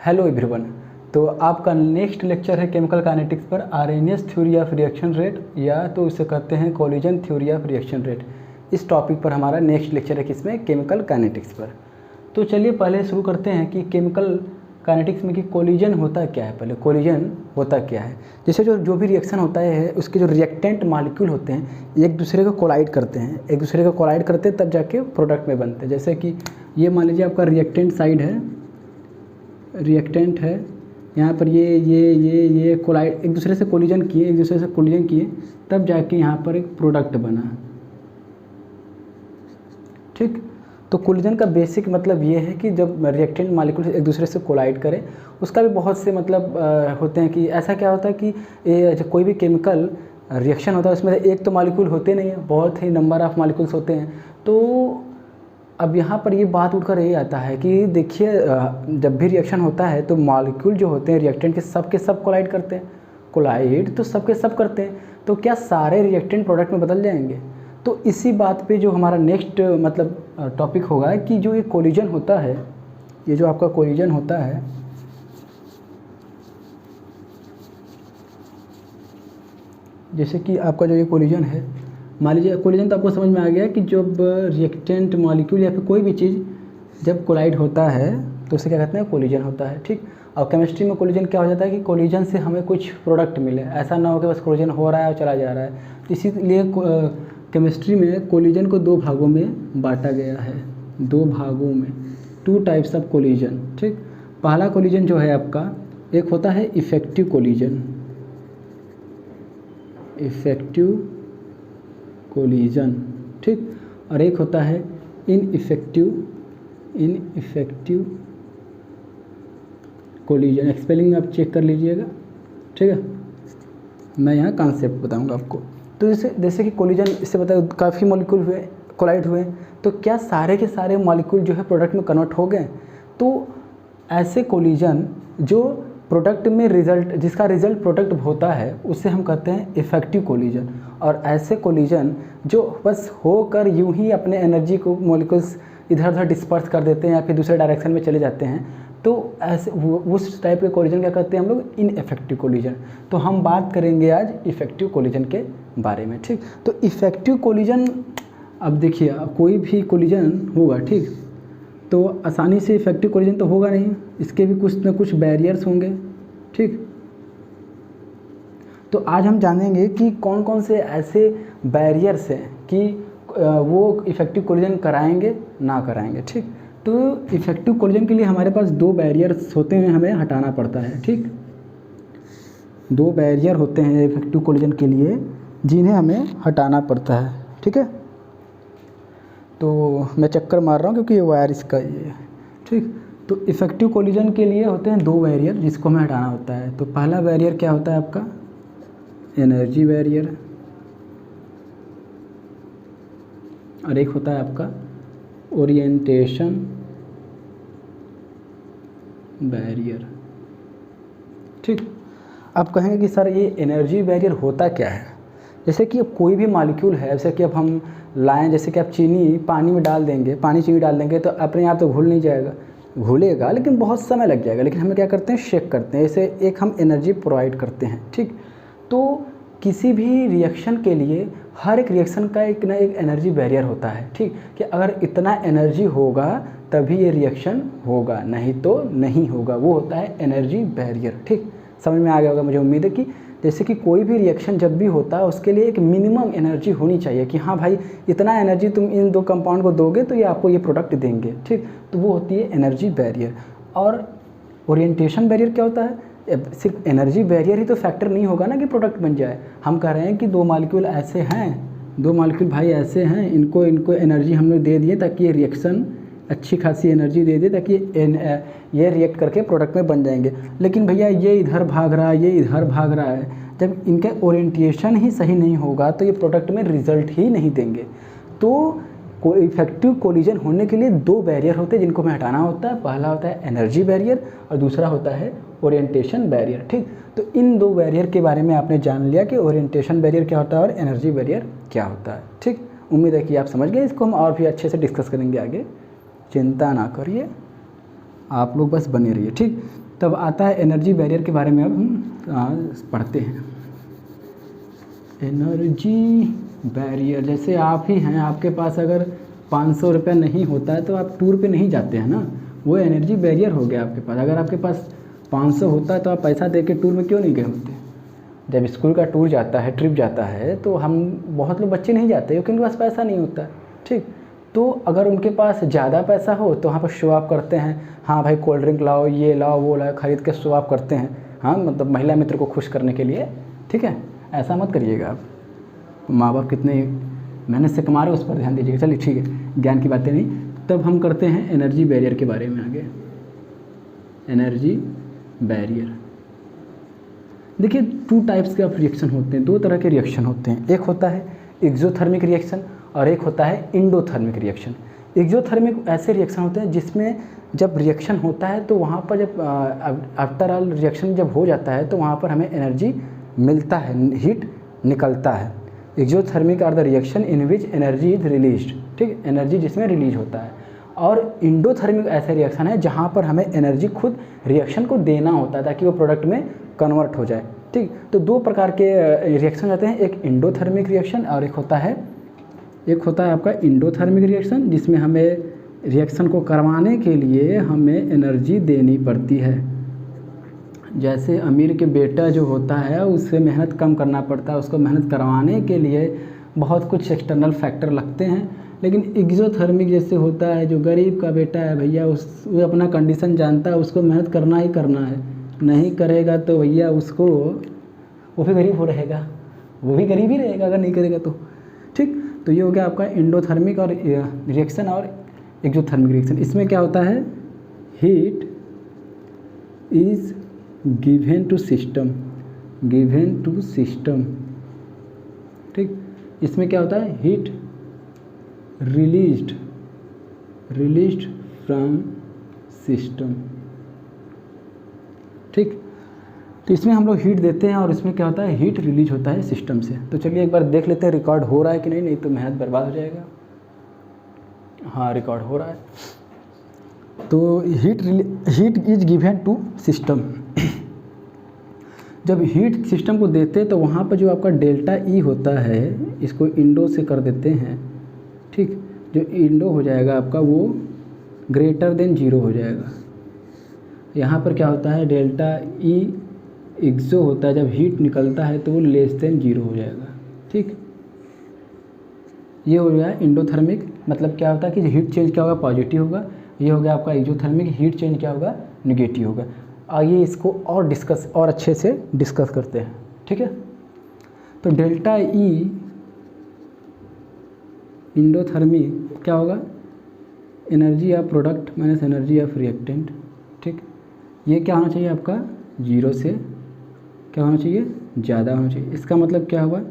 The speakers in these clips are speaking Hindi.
Hello everyone. तो आपका नेक्स्ट लेक्चर है केमिकल काइनेटिक्स पर Arrhenius theory of reaction rate, या तो इसे कहते हैं collision theory of reaction rate. इस टॉपिक पर हमारा नेक्स्ट लेक्चर है किसमें, केमिकल काइनेटिक्स पर। तो चलिए पहले शुरू करते हैं कि केमिकल काइनेटिक्स में कि कोलिजन होता क्या है। पहले कोलिजन होता क्या है, जैसे जो भी रिएक्शन होता है उसके जो रिएक्टेंट मॉलिक्यूल होते हैं एक दूसरे को कोलाइड करते हैं, एक दूसरे को कोलाइड करते हैं तब जाके प्रोडक्ट में बनते हैं। जैसे कि ये मान लीजिए आपका रिएक्टेंट साइड है, रिएक्टेंट है, यहाँ पर ये कोलाइड एक दूसरे से कोलिजन किए, एक दूसरे से कोलिजन किए तब जाके यहाँ पर एक प्रोडक्ट बना। ठीक, तो कोलिजन का बेसिक मतलब ये है कि जब रिएक्टेंट मॉलिक्यूल एक दूसरे से कोलाइड करें। उसका भी बहुत से मतलब होते हैं कि ऐसा क्या होता है कि जब कोई भी केमिकल रिएक्शन होता है उसमें एक तो मॉलिक्यूल होते नहीं है, बहुत ही नंबर ऑफ मॉलिक्यूल्स होते हैं। तो अब यहाँ पर ये बात उठकर ये आता है कि देखिए जब भी रिएक्शन होता है तो मॉलिक्यूल जो होते हैं रिएक्टेंट के सब कोलाइड करते हैं। कोलाइड तो सबके सब करते हैं, तो क्या सारे रिएक्टेंट प्रोडक्ट में बदल जाएंगे? तो इसी बात पे जो हमारा नेक्स्ट मतलब टॉपिक होगा कि जो ये कोलिजन होता है, ये जो आपका कोलिजन होता है, जैसे कि आपका जो ये कोलिजन है, मान लीजिए कोलिजन तो आपको समझ में आ गया कि जब रिएक्टेंट मॉलिक्यूल या फिर कोई भी चीज़ जब कोलाइड होता है तो उसे क्या कहते हैं, कोलिजन होता है। ठीक, और केमिस्ट्री में कोलिजन क्या हो जाता है कि कोलिजन से हमें कुछ प्रोडक्ट मिले, ऐसा ना हो कि बस कोलिजन हो रहा है और चला जा रहा है। इसीलिए केमिस्ट्री में कोलिजन को दो भागों में बांटा गया है, दो भागों में, टू टाइप्स ऑफ कोलिजन। ठीक, पहला कोलिजन जो है आपका, एक होता है इफेक्टिव कोलिजन, इफेक्टिव कोलिजन। ठीक, और एक होता है इनइफेक्टिव कोलिजन। स्पेलिंग में आप चेक कर लीजिएगा, ठीक है, मैं यहाँ कॉन्सेप्ट बताऊँगा आपको। तो जैसे कि कोलिजन, इससे बताओ काफ़ी मॉलिक्यूल हुए, कोलाइड हुए, तो क्या सारे के सारे मॉलिक्यूल जो है प्रोडक्ट में कन्वर्ट हो गए? तो ऐसे कोलिजन जो प्रोडक्ट में रिजल्ट, जिसका रिजल्ट प्रोडक्ट होता है उसे हम कहते हैं इफेक्टिव कोलिजन। और ऐसे कोलिजन जो बस होकर यूं ही अपने एनर्जी को मॉलिक्यूल्स इधर उधर डिस्पर्स कर देते हैं या फिर दूसरे डायरेक्शन में चले जाते हैं, तो ऐसे उस टाइप के कोलिजन क्या कहते हैं हम लोग, इनइफेक्टिव कोलिजन। तो हम बात करेंगे आज इफेक्टिव कोलिजन के बारे में। ठीक, तो इफेक्टिव कोलिजन, अब देखिए कोई भी कोलिजन होगा, ठीक, तो आसानी से इफेक्टिव कोलिजन तो होगा नहीं, इसके भी कुछ ना कुछ बैरियर्स होंगे। ठीक, तो आज हम जानेंगे कि कौन कौन से ऐसे बैरियर्स हैं कि वो इफेक्टिव कोलिजन कराएंगे ना कराएंगे। ठीक, तो इफेक्टिव कोलिजन के लिए हमारे पास दो बैरियर्स होते हैं, हमें हटाना पड़ता है। ठीक, दो बैरियर होते हैं इफेक्टिव कोलिजन के लिए जिन्हें हमें हटाना पड़ता है। ठीक है, तो मैं चक्कर मार रहा हूँ क्योंकि ये वायर इसका ये है। ठीक, तो इफेक्टिव कोलिजन के लिए होते हैं दो बैरियर जिसको हमें हटाना होता है। तो पहला बैरियर क्या होता है आपका, एनर्जी बैरियर, और एक होता है आपका ओरिएंटेशन बैरियर। ठीक, आप कहेंगे कि सर ये एनर्जी बैरियर होता क्या है? जैसे कि अब कोई भी मॉलिक्यूल है, जैसे कि अब हम लाएं, जैसे कि आप चीनी पानी में डाल देंगे, पानी चीनी डाल देंगे तो अपने आप तो घुल नहीं जाएगा, घुलेगा लेकिन बहुत समय लग जाएगा। लेकिन हम क्या करते हैं, शेक करते हैं, ऐसे एक हम एनर्जी प्रोवाइड करते हैं। ठीक, तो किसी भी रिएक्शन के लिए हर एक रिएक्शन का एक ना एक एनर्जी बैरियर होता है। ठीक, कि अगर इतना एनर्जी होगा तभी ये रिएक्शन होगा, नहीं तो नहीं होगा, वो होता है एनर्जी बैरियर। ठीक, समझ में आ गया होगा मुझे उम्मीद है कि जैसे कि कोई भी रिएक्शन जब भी होता है उसके लिए एक मिनिमम एनर्जी होनी चाहिए कि हाँ भाई इतना एनर्जी तुम इन दो कंपाउंड को दोगे तो ये आपको ये प्रोडक्ट देंगे। ठीक, तो वो होती है एनर्जी बैरियर। और ओरिएंटेशन बैरियर क्या होता है, सिर्फ एनर्जी बैरियर ही तो फैक्टर नहीं होगा ना कि प्रोडक्ट बन जाए। हम कह रहे हैं कि दो मॉलिक्यूल ऐसे हैं, दो मॉलिक्यूल भाई ऐसे हैं, इनको एनर्जी हम लोग दे दिए ताकि ये रिएक्शन अच्छी खासी एनर्जी दे दे ताकि ये रिएक्ट करके प्रोडक्ट में बन जाएंगे। लेकिन भैया ये इधर भाग रहा है, ये इधर भाग रहा है, जब इनका ओरिएंटेशन ही सही नहीं होगा तो ये प्रोडक्ट में रिजल्ट ही नहीं देंगे। तो इफेक्टिव कोलिजन होने के लिए दो बैरियर होते हैं जिनको हमें हटाना होता है। पहला होता है एनर्जी बैरियर और दूसरा होता है ओरिएंटेशन बैरियर। ठीक, तो इन दो बैरियर के बारे में आपने जान लिया कि ओरिएंटेशन बैरियर क्या होता है और एनर्जी बैरियर क्या होता है। ठीक, उम्मीद है कि आप समझ गए। इसको हम और भी अच्छे से डिस्कस करेंगे आगे, चिंता ना करिए, आप लोग बस बने रहिए। ठीक, तब आता है एनर्जी बैरियर के बारे में अब हम पढ़ते हैं। एनर्जी बैरियर, जैसे आप ही हैं, आपके पास अगर 500 रुपये नहीं होता है तो आप टूर पे नहीं जाते हैं ना, वो एनर्जी बैरियर हो गया आपके पास। अगर आपके पास 500 होता है तो आप पैसा दे के टूर में क्यों नहीं गए होते। जब स्कूल का टूर जाता है, ट्रिप जाता है, तो हम बहुत लोग बच्चे नहीं जाते क्योंकि उनके पास पैसा नहीं होता, ठीक। तो अगर उनके पास ज़्यादा पैसा हो तो वहाँ पर शो ऑफ करते हैं, हाँ भाई कोल्ड ड्रिंक लाओ, ये लाओ, वो लाओ, खरीद के शो ऑफ करते हैं, हाँ मतलब महिला मित्र को खुश करने के लिए, ठीक है। ऐसा मत करिएगा आप, माँ बाप कितने मेहनत से कमा रहे उस पर ध्यान दीजिएगा। चलिए ठीक है, ज्ञान की बातें नहीं। तब हम करते हैं एनर्जी बैरियर के बारे में आगे। एनर्जी बैरियर, देखिए 2 टाइप्स के रिएक्शन होते हैं, 2 तरह के रिएक्शन होते हैं। एक होता है एक्सोथर्मिक रिएक्शन और एक होता है इंडोथर्मिक रिएक्शन। एक्सोथर्मिक ऐसे रिएक्शन होते हैं जिसमें जब रिएक्शन होता है तो वहाँ पर जब आफ्टर ऑल रिएक्शन जब हो जाता है तो वहाँ पर हमें एनर्जी मिलता है, हीट निकलता है। Exothermic are the reaction in which energy is released, ठीक, एनर्जी जिसमें रिलीज होता है। और इंडोथर्मिक ऐसे रिएक्शन है जहाँ पर हमें एनर्जी खुद रिएक्शन को देना होता है ताकि वो प्रोडक्ट में कन्वर्ट हो जाए, ठीक। तो 2 प्रकार के रिएक्शन रहते हैं, एक इंडोथर्मिक रिएक्शन और एक होता है आपका इंडोथर्मिक रिएक्शन, जिसमें हमें रिएक्शन को करवाने के लिए हमें एनर्जी देनी पड़ती है। जैसे अमीर के बेटा जो होता है उससे मेहनत कम करना पड़ता है, उसको मेहनत करवाने के लिए बहुत कुछ एक्सटर्नल फैक्टर लगते हैं। लेकिन एक्सोथर्मिक जैसे होता है, जो गरीब का बेटा है भैया, वो अपना कंडीशन जानता है, उसको मेहनत करना ही करना है, नहीं करेगा तो भैया उसको, वो भी गरीब हो रहेगा, वो भी गरीब ही रहेगा अगर नहीं करेगा तो, ठीक। तो ये हो गया आपका इंडोथर्मिक और रिएक्शन और एक्सोथर्मिक रिएक्शन। इसमें क्या होता है, heat is given to system, ठीक। इसमें क्या होता है, हीट रिलीज्ड फ्रॉम सिस्टम, ठीक। तो इसमें हम लोग हीट देते हैं और इसमें क्या होता है, हीट रिलीज होता है सिस्टम से। तो चलिए एक बार देख लेते हैं रिकॉर्ड हो रहा है कि नहीं, नहीं तो मेहनत बर्बाद हो जाएगा। हाँ रिकॉर्ड हो रहा है। तो heat is given to system, जब हीट सिस्टम को देते हैं तो वहाँ पर जो आपका डेल्टा ई होता है, इसको इंडो से कर देते हैं, ठीक। जो इंडो हो जाएगा आपका वो ग्रेटर देन 0 हो जाएगा। यहाँ पर क्या होता है, डेल्टा ई एक्सो होता है, जब हीट निकलता है तो वो लेस देन 0 हो जाएगा, ठीक। ये हो गया इंडोथर्मिक, मतलब क्या होता है कि हीट चेंज क्या होगा, पॉजिटिव होगा। ये हो गया आपका एक्सोथर्मिक, हीट चेंज क्या होगा, निगेटिव होगा। आइए इसको और अच्छे से डिस्कस करते हैं, ठीक है। तो डेल्टा ई इंडोथर्मिक क्या होगा, energy of product minus energy of reactant, ठीक। ये क्या होना चाहिए आपका, 0 से क्या होना चाहिए, ज़्यादा होना चाहिए। इसका मतलब क्या हुआ,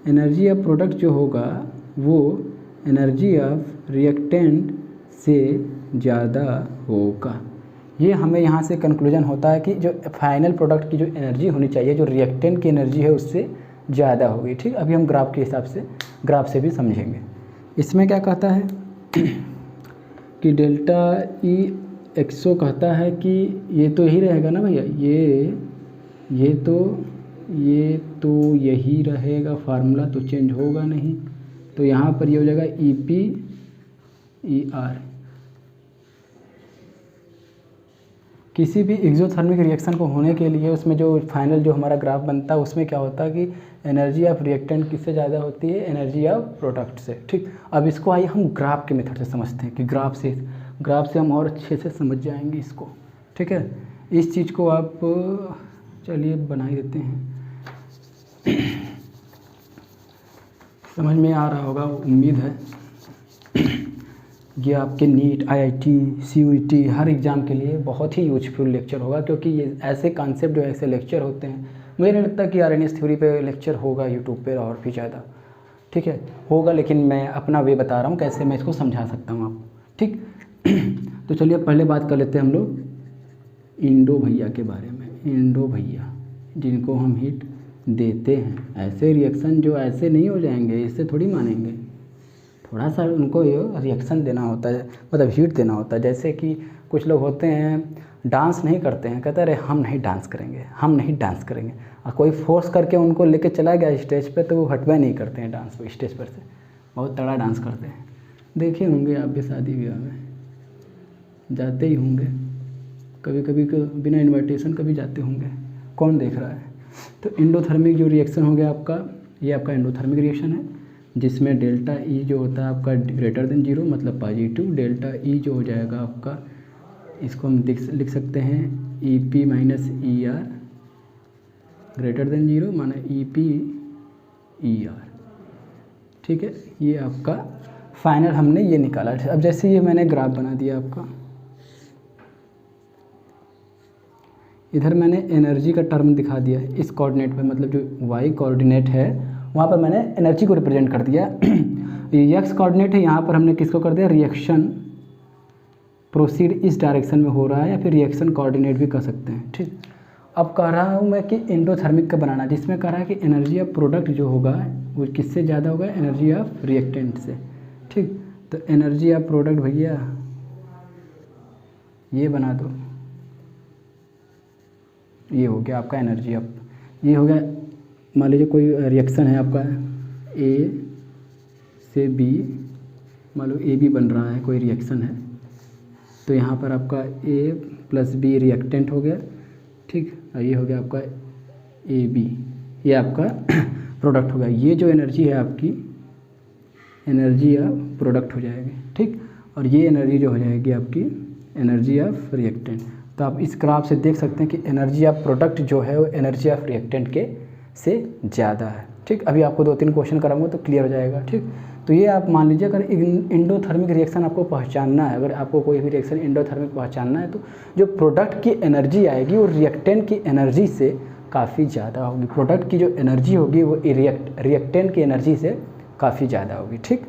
एनर्जी ऑफ प्रोडक्ट जो होगा वो एनर्जी ऑफ रिएक्टेंट से ज़्यादा होगा। ये हमें यहाँ से कंक्लूजन होता है कि जो फाइनल प्रोडक्ट की जो एनर्जी होनी चाहिए, जो रिएक्टेंट की एनर्जी है उससे ज़्यादा होगी, ठीक। अभी हम ग्राफ के हिसाब से, ग्राफ से भी समझेंगे। इसमें क्या कहता है कि डेल्टा ई एक्सो कहता है कि ये तो यही रहेगा ना भैया, ये तो यही रहेगा, फार्मूला तो चेंज होगा नहीं। तो यहाँ पर ये हो जाएगा ई पी ई आर। किसी भी एक्सोथर्मिक रिएक्शन को होने के लिए उसमें जो फाइनल जो हमारा ग्राफ बनता है उसमें क्या होता है कि एनर्जी ऑफ रिएक्टेंट किससे ज़्यादा होती है, एनर्जी ऑफ प्रोडक्ट से, ठीक। अब इसको आइए हम ग्राफ के मेथड से समझते हैं कि ग्राफ से हम और अच्छे से समझ जाएंगे इसको, ठीक है। इस चीज़ को आप चलिए बना ही देते हैं, समझ में आ रहा होगा उम्मीद है। ये आपके नीट, आईआईटी, सीयूईटी हर एग्ज़ाम के लिए बहुत ही यूजफुल लेक्चर होगा, क्योंकि ये ऐसे कॉन्सेप्ट जो ऐसे लेक्चर होते हैं, मुझे नहीं लगता कि आरएनएस थ्योरी पे लेक्चर होगा यूट्यूब पे और भी ज़्यादा, ठीक है, होगा। लेकिन मैं अपना वे बता रहा हूँ कैसे मैं इसको समझा सकता हूँ आपको, ठीक। तो चलिए पहले बात कर लेते हैं हम लोग इंडो भैया के बारे में। इंडो भैया जिनको हम हीट देते हैं, ऐसे रिएक्शन जो ऐसे नहीं हो जाएंगे, इससे थोड़ी मानेंगे, थोड़ा सा उनको रिएक्शन देना होता है, मतलब हीट देना होता है। जैसे कि कुछ लोग होते हैं डांस नहीं करते हैं, कहते अरे हम नहीं डांस करेंगे, हम नहीं डांस करेंगे, और कोई फोर्स करके उनको लेके चला गया स्टेज पे तो वो हटवा नहीं करते हैं डांस पे, स्टेज पर से बहुत तगड़ा डांस करते हैं। देखे होंगे आप भी शादी ब्याह में जाते ही होंगे, कभी कभी बिना इन्विटेशन कभी जाते होंगे, कौन देख रहा है। तो एंडोथर्मिक जो रिएक्शन हो गया आपका, ये आपका एंडोथर्मिक रिएक्शन है, जिसमें डेल्टा ई जो होता है आपका ग्रेटर देन 0 मतलब पॉजिटिव, डेल्टा ई जो हो जाएगा आपका, इसको हम लिख सकते हैं E P minus E R greater than 0 माना ई पी ई आर, ठीक है। ये आपका फाइनल हमने ये निकाला। अब जैसे ये मैंने ग्राफ बना दिया आपका, इधर मैंने एनर्जी का टर्म दिखा दिया इस कोऑर्डिनेट पे, मतलब जो वाई कोऑर्डिनेट है वहाँ पर मैंने एनर्जी को रिप्रेजेंट कर दिया। ये एक्स कोऑर्डिनेट है, यहाँ पर हमने किसको कर दिया, रिएक्शन प्रोसीड इस डायरेक्शन में हो रहा है, या फिर रिएक्शन कोऑर्डिनेट भी कर सकते हैं, ठीक। अब कह रहा हूँ मैं कि एंडोथर्मिक का बनाना, जिसमें कह रहा है कि एनर्जी ऑफ प्रोडक्ट जो होगा वो किससे ज़्यादा होगा, एनर्जी ऑफ रिएक्टेंट से, ठीक। तो एनर्जी ऑफ प्रोडक्ट भैया ये बना दो, ये हो गया आपका एनर्जी ऑफ, ये हो गया मान लीजिए कोई रिएक्शन है आपका ए से बी, मान लो ए बी बन रहा है, कोई रिएक्शन है, तो यहाँ पर आपका ए प्लस बी रिएक्टेंट हो गया, ठीक। ये हो गया आपका ए बी, ये आपका प्रोडक्ट होगा। ये जो एनर्जी है आपकी एनर्जी ऑफ प्रोडक्ट हो जाएगी, ठीक। और ये एनर्जी जो हो जाएगी आपकी एनर्जी ऑफ रिएक्टेंट। तो आप इस ग्राफ से देख सकते हैं कि एनर्जी ऑफ प्रोडक्ट जो है वो एनर्जी ऑफ रिएक्टेंट के से ज़्यादा है, ठीक। अभी आपको 2-3 क्वेश्चन कराऊंगा तो क्लियर हो जाएगा, ठीक। तो ये आप मान लीजिए अगर एंडोथर्मिक रिएक्शन आपको पहचानना है, अगर आपको कोई भी रिएक्शन एंडोथर्मिक पहचानना है, तो जो प्रोडक्ट की एनर्जी आएगी वो रिएक्टेंट की एनर्जी से काफ़ी ज़्यादा होगी। प्रोडक्ट की जो एनर्जी होगी वो रिएक्टेंट की एनर्जी से काफ़ी ज़्यादा होगी, ठीक।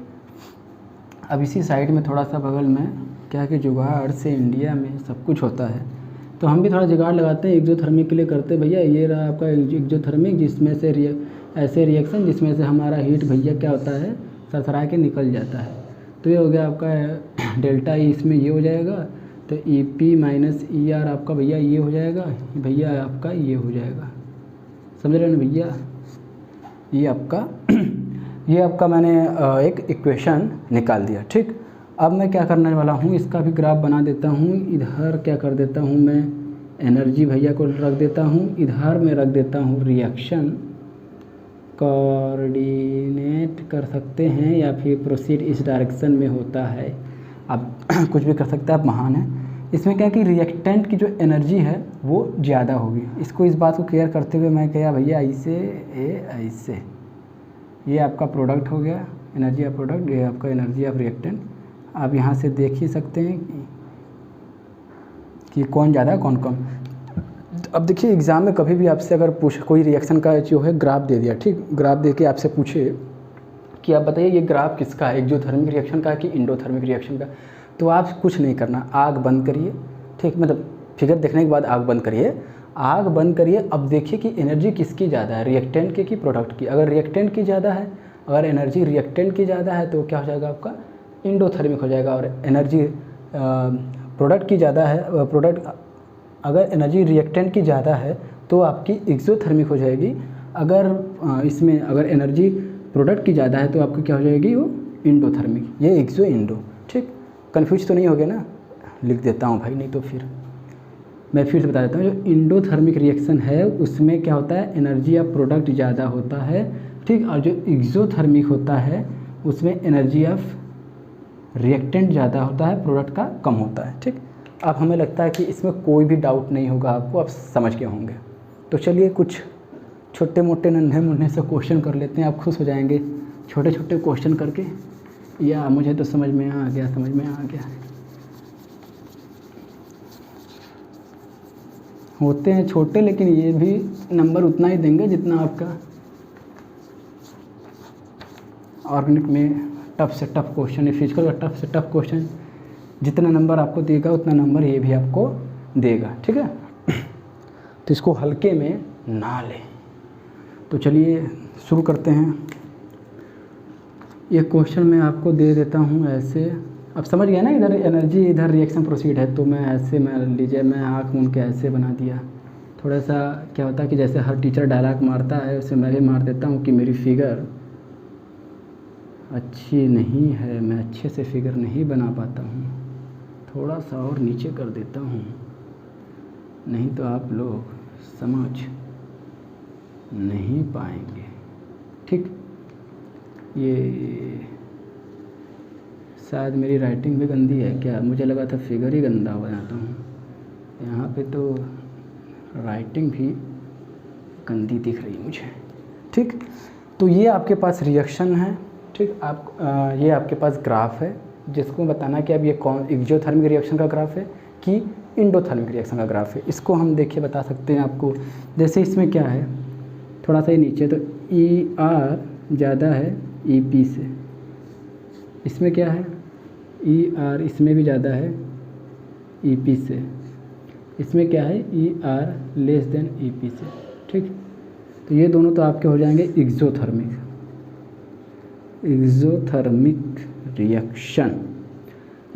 अब इसी साइड में थोड़ा सा बगल में क्या कि जुगाड़ से इंडिया में सब कुछ होता है, तो हम भी थोड़ा जुगाड़ लगाते हैं एक्सोथर्मिक के लिए करते भैया। ये रहा आपका एक्सोथर्मिक, जिसमें से ऐसे रिएक्शन जिसमें से हमारा हीट भैया क्या होता है, सरसरा के निकल जाता है। तो ये हो गया आपका डेल्टा ई, इसमें ये हो जाएगा, तो E P minus E R आपका भैया ये हो जाएगा, भैया आपका ये हो जाएगा, समझ रहे हैं ना भैया। ये आपका मैंने एक इक्वेशन निकाल दिया, ठीक। अब मैं क्या करने वाला हूँ, इसका भी ग्राफ बना देता हूँ। इधर क्या कर देता हूँ मैं, एनर्जी भैया को रख देता हूँ, इधर में रख देता हूँ रिएक्शन कोऑर्डिनेट कर सकते हैं, या फिर प्रोसीड इस डायरेक्शन में होता है, आप कुछ भी कर सकते हैं, आप महान हैं। इसमें क्या है कि रिएक्टेंट की जो एनर्जी है वो ज़्यादा होगी। इसको इस बात को क्लियर करते हुए मैं कहा भैया ऐसे ऐसे, ये आपका प्रोडक्ट हो गया एनर्जी ऑफ प्रोडक्ट, ये आपका एनर्जी ऑफ रिएक्टेंट। आप यहाँ से देख ही सकते हैं कि कौन ज़्यादा कौन कम। अब देखिए एग्ज़ाम में कभी भी आपसे अगर पूछे कोई रिएक्शन का जो है ग्राफ दे दिया, ठीक, ग्राफ दे के आपसे पूछे कि आप बताइए ये ग्राफ किसका है, एक्सोथर्मिक रिएक्शन का कि एंडोथर्मिक रिएक्शन का, तो आप कुछ नहीं करना, आग बंद करिए, ठीक, मतलब फिगर देखने के बाद आग बंद करिए, आग बंद करिए। अब देखिए कि एनर्जी किसकी ज़्यादा है, रिएक्टेंट की कि प्रोडक्ट की। अगर रिएक्टेंट की ज़्यादा है, अगर एनर्जी रिएक्टेंट की ज़्यादा है तो क्या हो जाएगा आपका एंडोथर्मिक हो जाएगा। और एनर्जी प्रोडक्ट की ज़्यादा है, अगर एनर्जी रिएक्टेंट की ज़्यादा है तो आपकी एक्सोथर्मिक हो जाएगी। अगर इसमें अगर एनर्जी प्रोडक्ट की ज़्यादा है तो आपकी क्या हो जाएगी, वो एंडोथर्मिक। ये एक्सो एंडो, ठीक। कन्फ्यूज तो नहीं हो गया ना, लिख देता हूँ भाई, नहीं तो फिर मैं फिर से बता देता हूँ। जो एंडोथर्मिक रिएक्शन है उसमें क्या होता है, एनर्जी ऑफ प्रोडक्ट ज़्यादा होता है, ठीक। और जो एक्सोथर्मिक होता है उसमें एनर्जी ऑफ रिएक्टेंट ज़्यादा होता है, प्रोडक्ट का कम होता है, ठीक। अब हमें लगता है कि इसमें कोई भी डाउट नहीं होगा आपको, आप समझ गए होंगे। तो चलिए कुछ छोटे मोटे नन्हे मुन्ने से क्वेश्चन कर लेते हैं, आप खुश हो जाएंगे छोटे छोटे क्वेश्चन करके। या मुझे तो समझ में आ गया, समझ में आ गया। होते हैं छोटे, लेकिन ये भी नंबर उतना ही देंगे जितना आपका ऑर्गेनिक में टफ से टफ क्वेश्चन है, फिजिकल का टफ से टफ क्वेश्चन जितना नंबर आपको देगा उतना नंबर ये भी आपको देगा, ठीक है। तो इसको हल्के में ना लें। तो चलिए शुरू करते हैं। ये क्वेश्चन मैं आपको दे देता हूँ ऐसे, अब समझ गया ना, इधर एनर्जी इधर रिएक्शन प्रोसीड है, तो मैं ऐसे, मैं लीजिए मैं आँख मूंद के ऐसे बना दिया। थोड़ा सा क्या होता है कि जैसे हर टीचर डायलॉग मारता है वैसे मैं भी मार देता हूँ कि मेरी फिगर अच्छी नहीं है, मैं अच्छे से फिगर नहीं बना पाता हूँ, थोड़ा सा और नीचे कर देता हूँ, नहीं तो आप लोग समझ नहीं पाएंगे। ठीक, ये शायद मेरी राइटिंग भी गंदी है क्या, मुझे लगा था फिगर ही गंदा हो जाता हूँ, यहाँ पे तो राइटिंग भी गंदी दिख रही है मुझे। ठीक, तो ये आपके पास रिएक्शन है। ठीक, आप ये आपके पास ग्राफ है जिसको बताना कि अब ये कौन एक्सोथर्मिक रिएक्शन का ग्राफ है कि इंडोथर्मिक रिएक्शन का ग्राफ है। इसको हम देखिए बता सकते हैं आपको, जैसे इसमें क्या है, थोड़ा सा ही नीचे तो ई आर ज़्यादा है ई पी से, इसमें क्या है ई आर इसमें भी ज़्यादा है ई पी से, इसमें क्या है E R less than E P से। ठीक, तो ये दोनों तो आपके हो जाएंगे एक्सोथर्मिक रिएक्शन,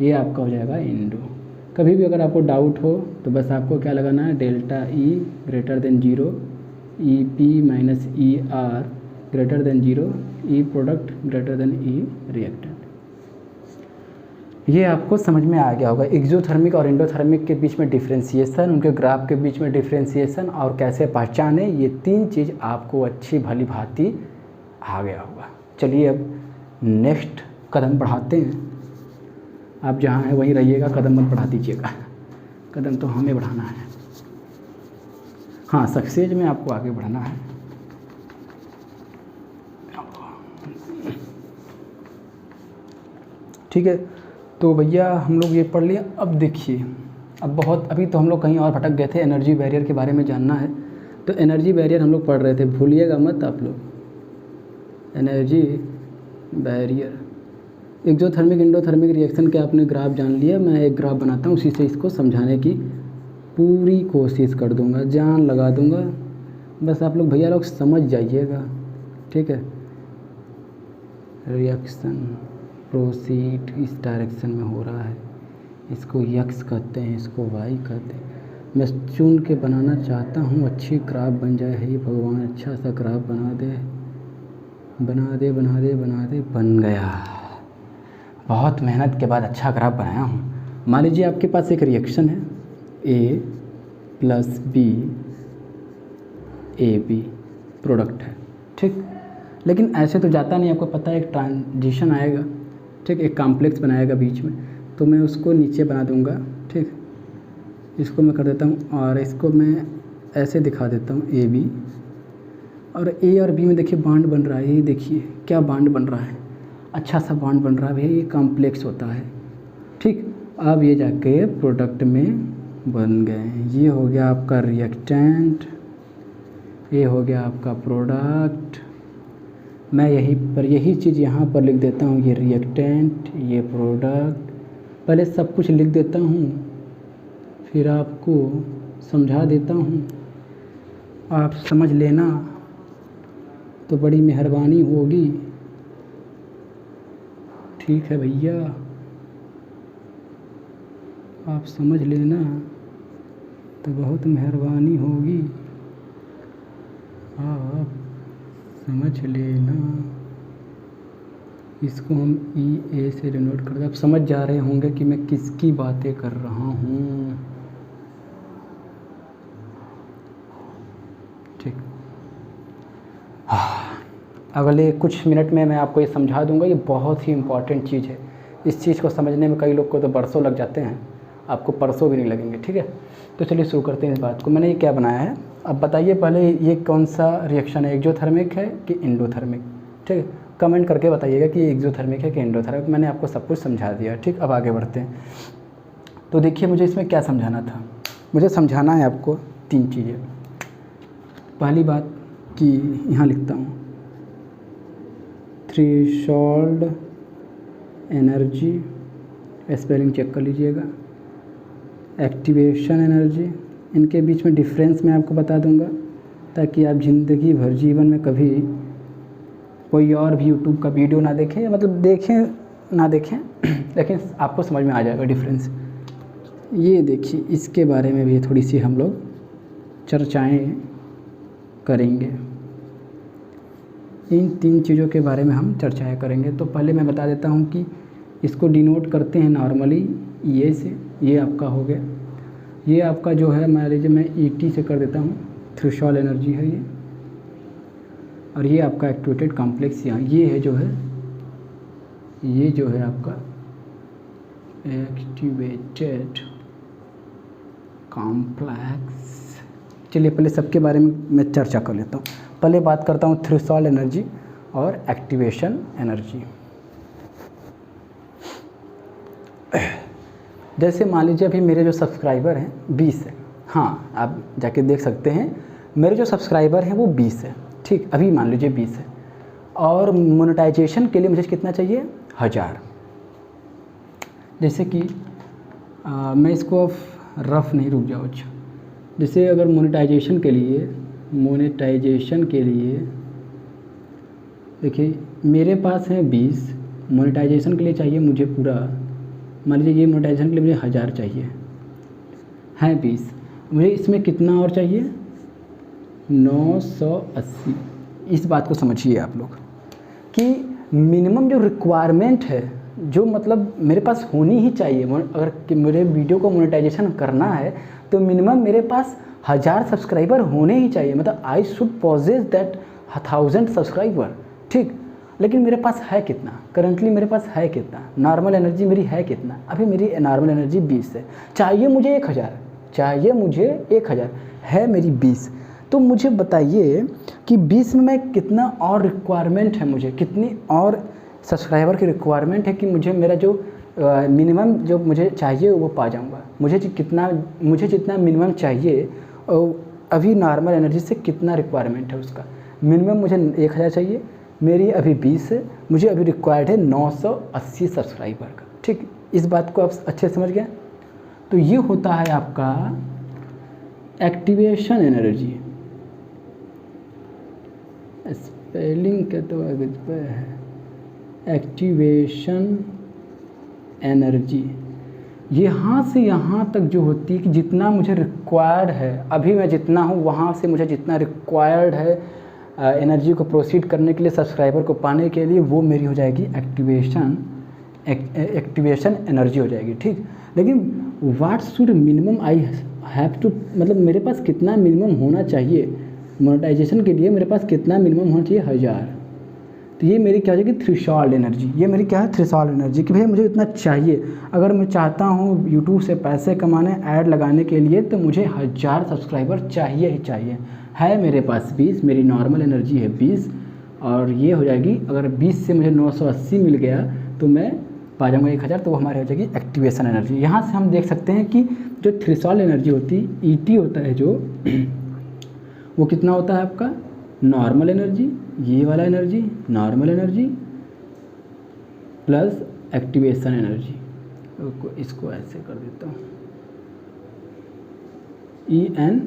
ये आपका हो जाएगा इंडो। कभी भी अगर आपको डाउट हो तो बस आपको क्या लगाना है, delta E greater than 0, E P minus E R greater than 0, ई प्रोडक्ट ग्रेटर देन ई रिएक्टेंट। ये आपको समझ में आ गया होगा एक्सोथर्मिक और इंडोथर्मिक के बीच में डिफ्रेंशिएशन, उनके ग्राफ के बीच में डिफ्रेंशिएशन और कैसे पहचाने, ये 3 चीज़ आपको अच्छी भली भांति आ गया होगा। चलिए अब नेक्स्ट कदम बढ़ाते हैं। आप जहाँ हैं वहीं रहिएगा, कदम मत बढ़ा दीजिएगा, कदम तो हमें बढ़ाना है। हाँ, सक्सेस में आपको आगे बढ़ना है। ठीक है, तो भैया हम लोग ये पढ़ लिए। अब देखिए, अब बहुत अभी तो हम लोग कहीं और भटक गए थे, एनर्जी बैरियर के बारे में जानना है। तो एनर्जी बैरियर हम लोग पढ़ रहे थे, भूलिएगा मत आप लोग, energy barrier exothermic endothermic reaction के आपने ग्राफ जान लिया। मैं एक ग्राफ बनाता हूँ, उसी से इसको समझाने की पूरी कोशिश कर दूँगा, जान लगा दूँगा, बस आप लोग भैया लोग समझ जाइएगा। ठीक है, रिएक्शन प्रोसीड इस डायरेक्शन में हो रहा है, इसको यक्स कहते हैं, इसको वाई कहते हैं। मैं चुन के बनाना चाहता हूँ, अच्छी ग्राफ बन जाए, हे भगवान अच्छा सा ग्राफ बना दे, बना दे बना दे बना दे, बन गया। बहुत मेहनत के बाद अच्छा ग्राफ बनाया हूँ। मान लीजिए आपके पास एक रिएक्शन है A plus B, A B product है। ठीक, लेकिन ऐसे तो जाता नहीं, आपको पता है एक ट्रांजिशन आएगा। ठीक, एक कॉम्प्लेक्स बनाएगा बीच में, तो मैं उसको नीचे बना दूंगा। ठीक, इसको मैं कर देता हूँ और इसको मैं ऐसे दिखा देता हूँ ए बी, और ए और बी में देखिए बॉन्ड बन रहा है, ये देखिए क्या बॉन्ड बन रहा है, अच्छा सा बॉन्ड बन रहा है भैया, ये कॉम्प्लेक्स होता है। ठीक, अब ये जाके प्रोडक्ट में बन गए, ये हो गया आपका रिएक्टेंट, ये हो गया आपका प्रोडक्ट। मैं यही चीज़ यहाँ पर लिख देता हूँ, ये रिएक्टेंट ये प्रोडक्ट, पहले सब कुछ लिख देता हूँ, फिर आपको समझा देता हूँ, आप समझ लेना तो बड़ी मेहरबानी होगी। ठीक है भैया, आप समझ लेना तो बहुत मेहरबानी होगी, आप समझ लेना। इसको हम ई ए से डिनोट कर दें। आप समझ जा रहे होंगे कि मैं किसकी बातें कर रहा हूँ। ठीक, अगले कुछ मिनट में मैं आपको ये समझा दूंगा, ये बहुत ही इम्पॉर्टेंट चीज़ है। इस चीज़ को समझने में कई लोग को तो बरसों लग जाते हैं, आपको परसों भी नहीं लगेंगे। ठीक है, तो चलिए शुरू करते हैं इस बात को। मैंने ये क्या बनाया है, अब बताइए पहले ये कौन सा रिएक्शन है, एक्सोथर्मिक है कि इंडोथर्मिक। ठीक है, कमेंट करके बताइएगा कि ये एक्सोथर्मिक है कि इंडोथर्मिक। मैंने आपको सब कुछ समझा दिया। ठीक, अब आगे बढ़ते हैं। तो देखिए मुझे इसमें क्या समझाना था, मुझे समझाना है आपको 3 चीज़ें। पहली बात कि यहाँ लिखता हूँ, थ्रेशोल्ड एनर्जी, स्पेलिंग चेक कर लीजिएगा, एक्टिवेशन एनर्जी, इनके बीच में डिफरेंस मैं आपको बता दूंगा, ताकि आप ज़िंदगी भर जीवन में कभी कोई और भी यूट्यूब का वीडियो ना देखें, मतलब देखें ना देखें लेकिन आपको समझ में आ जाएगा डिफरेंस। ये देखिए, इसके बारे में भी थोड़ी सी हम लोग चर्चाएँ करेंगे। इन 3 चीज़ों के बारे में हम चर्चाएँ करेंगे। तो पहले मैं बता देता हूँ कि इसको डिनोट करते हैं नॉर्मली ये से, ये आपका हो गया। ये आपका जो है मान लीजिए मैं ET से कर देता हूँ, थ्रेशोल्ड एनर्जी है ये। और ये आपका एक्टिवेटेड कॉम्प्लेक्स यहाँ ये है जो है, ये जो है आपका एक्टिवेटेड कॉम्प्लेक्स। चलिए पहले सबके बारे में मैं चर्चा कर लेता हूँ। पहले बात करता हूँ थ्रेशोल्ड एनर्जी और एक्टिवेशन एनर्जी। जैसे मान लीजिए अभी मेरे जो सब्सक्राइबर हैं 20 है, हाँ आप जाके देख सकते हैं, मेरे जो सब्सक्राइबर हैं वो 20 है, ठीक, अभी मान लीजिए 20 है। और मोनेटाइजेशन के लिए मुझे कितना चाहिए, 1000। जैसे कि मैं इसको रफ नहीं, रुक जाओ। अच्छा, जैसे अगर मोनेटाइजेशन के लिए देखिए मेरे पास है 20, मोनेटाइजेशन के लिए चाहिए मुझे पूरा, मान लीजिए ये मोनेटाइजेशन के लिए मुझे 1000 चाहिए, है 20, मुझे इसमें कितना और चाहिए, 980। इस बात को समझिए आप लोग कि मिनिमम जो रिक्वायरमेंट है, जो मतलब मेरे पास होनी ही चाहिए, अगर कि मेरे वीडियो को मोनेटाइजेशन करना है तो मिनिमम मेरे पास 1000 सब्सक्राइबर होने ही चाहिए, मतलब I should possess that 1000 subscriber, ठीक। लेकिन मेरे पास है कितना, करंटली मेरे पास है कितना, नॉर्मल एनर्जी मेरी है कितना, अभी मेरी नॉर्मल एनर्जी 20 है, चाहिए मुझे 1000 है मेरी 20। तो मुझे बताइए कि 20 में मैं कितना और रिक्वायरमेंट है, मुझे कितनी और सब्सक्राइबर की रिक्वायरमेंट है कि मुझे मेरा जो मिनिमम जो मुझे चाहिए वो पा जाऊंगा। मुझे जितना मिनिमम चाहिए, अभी नॉर्मल एनर्जी से कितना रिक्वायरमेंट है उसका, मिनिमम मुझे 1000 चाहिए, मेरी अभी 20 है, मुझे अभी रिक्वायर्ड है 980 सब्सक्राइबर का, ठीक। इस बात को आप अच्छे समझ गए। तो ये होता है आपका एक्टिवेशन एनर्जी। स्पेलिंग क्या तो है, एक्टिवेशन एनर्जी यहाँ से यहाँ तक जो होती है कि जितना मुझे रिक्वायर्ड है, अभी मैं जितना हूँ वहाँ से मुझे जितना रिक्वायर्ड है एनर्जी को प्रोसीड करने के लिए, सब्सक्राइबर को पाने के लिए, वो मेरी हो जाएगी एक्टिवेशन एनर्जी हो जाएगी, ठीक। लेकिन what should minimum I have to, मतलब मेरे पास कितना मिनिमम होना चाहिए मोनेटाइजेशन के लिए, मेरे पास कितना मिनिमम होना चाहिए, 1000। तो ये मेरी क्या हो जाएगी, थ्रेशोल्ड एनर्जी। ये मेरी क्या है, थ्रेशोल्ड एनर्जी, कि भैया मुझे इतना चाहिए। अगर मैं चाहता हूँ यूट्यूब से पैसे कमाने, ऐड लगाने के लिए, तो मुझे 1000 सब्सक्राइबर चाहिए ही चाहिए। है मेरे पास 20, मेरी नॉर्मल एनर्जी है 20, और ये हो जाएगी, अगर 20 से मुझे 980 मिल गया तो मैं पा जाऊँगा 1000, तो वो हमारी हो जाएगी एक्टिवेशन एनर्जी। यहाँ से हम देख सकते हैं कि जो थ्रेशोल्ड एनर्जी होती है, ET होता है जो, वो कितना होता है आपका, नॉर्मल एनर्जी, ये वाला energy normal energy plus activation energy. इसको ऐसे कर देता हूँ, EN,